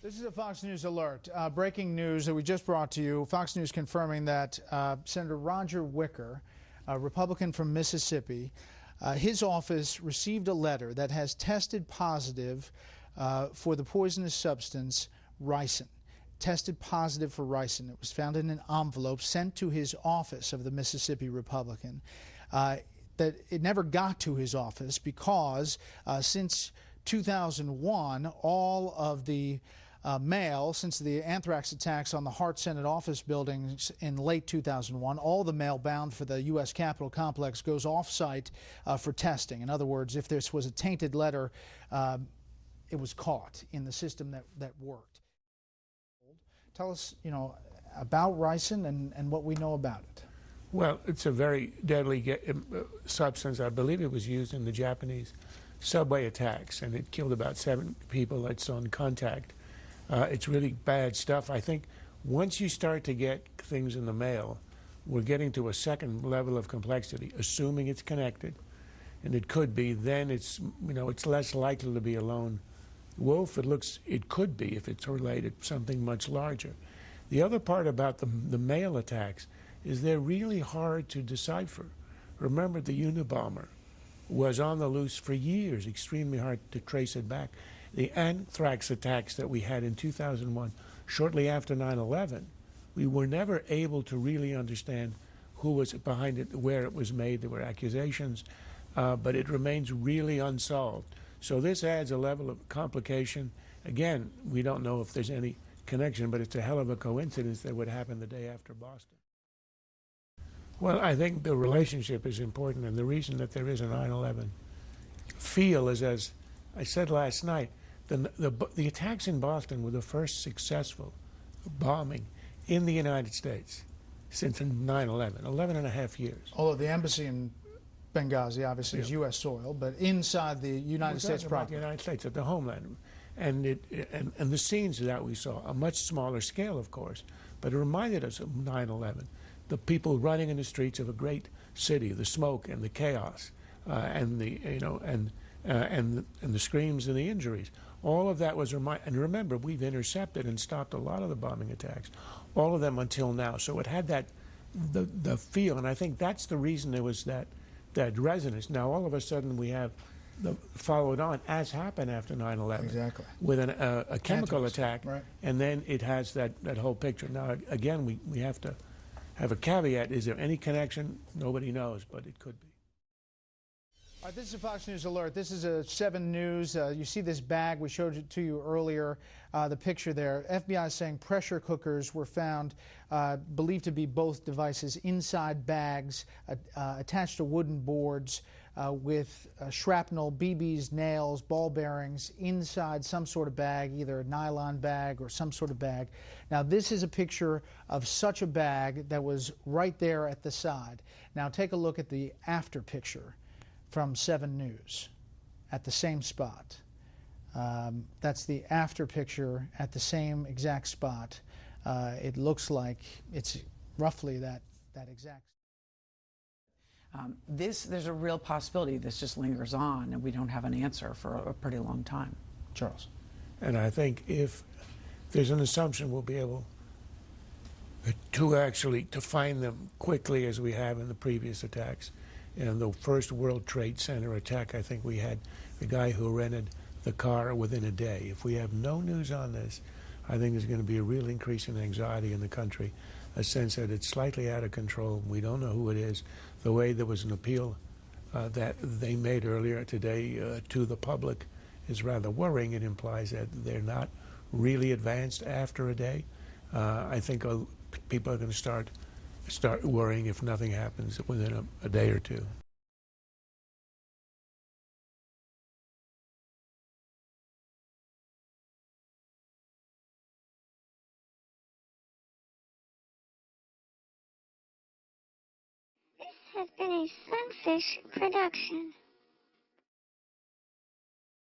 This is a Fox News alert. Breaking news that we just brought to you. Fox News confirming that Senator Roger Wicker, a Republican from Mississippi, his office received a letter that has tested positive for the poisonous substance ricin. Tested positive for ricin. It was found in an envelope sent to his office of the Mississippi Republican. That it never got to his office because since 2001, all of the mail, since the anthrax attacks on the Hart Senate office buildings in late 2001, all the mail bound for the U.S. Capitol complex goes off-site for testing. In other words, if this was a tainted letter, it was caught in the system that worked. Tell us, about ricin and what we know about it. Well, it's a very deadly substance. I believe it was used in the Japanese subway attacks, and it killed about 7 people that's on contact. It's really bad stuff. I think once you start to get things in the mail, we're getting to a second level of complexity, assuming it's connected, and it could be, then it's less likely to be a lone wolf. It could be if it's related to something much larger. The other part about the mail attacks is they're really hard to decipher. Remember, the Unabomber was on the loose for years, extremely hard to trace it back. The anthrax attacks that we had in 2001, shortly after 9/11, we were never able to really understand who was behind it, where it was made. There were accusations, but it remains really unsolved. So this adds a level of complication. Again, we don't know if there's any connection, but it's a hell of a coincidence that would happen the day after Boston. Well, I think the relationship is important, and the reason that there is a 9/11 feel is, as I said last night, the attacks in Boston were the first successful bombing in the United States since 9/11, 11 and a half years. Although the embassy in Benghazi obviously is U.S. soil, but inside the United States proper. The United States, at the homeland. And the scenes that we saw, a much smaller scale, of course, but it reminded us of 9/11. The people running in the streets of a great city, the smoke and the chaos, and the screams and the injuries. All of that was and remember, we've intercepted and stopped a lot of the bombing attacks, all of them until now. So it had the feel, and I think that's the reason there was that resonance. Now all of a sudden we have followed on, as happened after 9/11, exactly, with a chemical attack, right. And then it has that whole picture. Now again, we have to have a caveat. Is there any connection? Nobody knows, but it could be. All right, this is a Fox News alert. This is a 7 News. You see this bag. We showed it to you earlier, the picture there. FBI is saying pressure cookers were found, believed to be both devices, inside bags attached to wooden boards with shrapnel, BBs, nails, ball bearings inside some sort of bag, either a nylon bag or some sort of bag. Now, this is a picture of such a bag that was right there at the side. Now, take a look at the after picture from 7 News at the same spot. That's the after picture at the same exact spot. It looks like it's roughly that exact. There's a real possibility this just lingers on and we don't have an answer for a pretty long time. Charles. And I think if there's an assumption we'll be able to find them quickly, as we have in the previous attacks. In the first World Trade Center attack, I think we had the guy who rented the car within a day. If we have no news on this, I think there's going to be a real increase in anxiety in the country, a sense that it's slightly out of control. We don't know who it is. The way there was an appeal that they made earlier today to the public is rather worrying. It implies that they're not really advanced after a day. I think people are going to start worrying if nothing happens within a day or two. This has been a Sunfish production.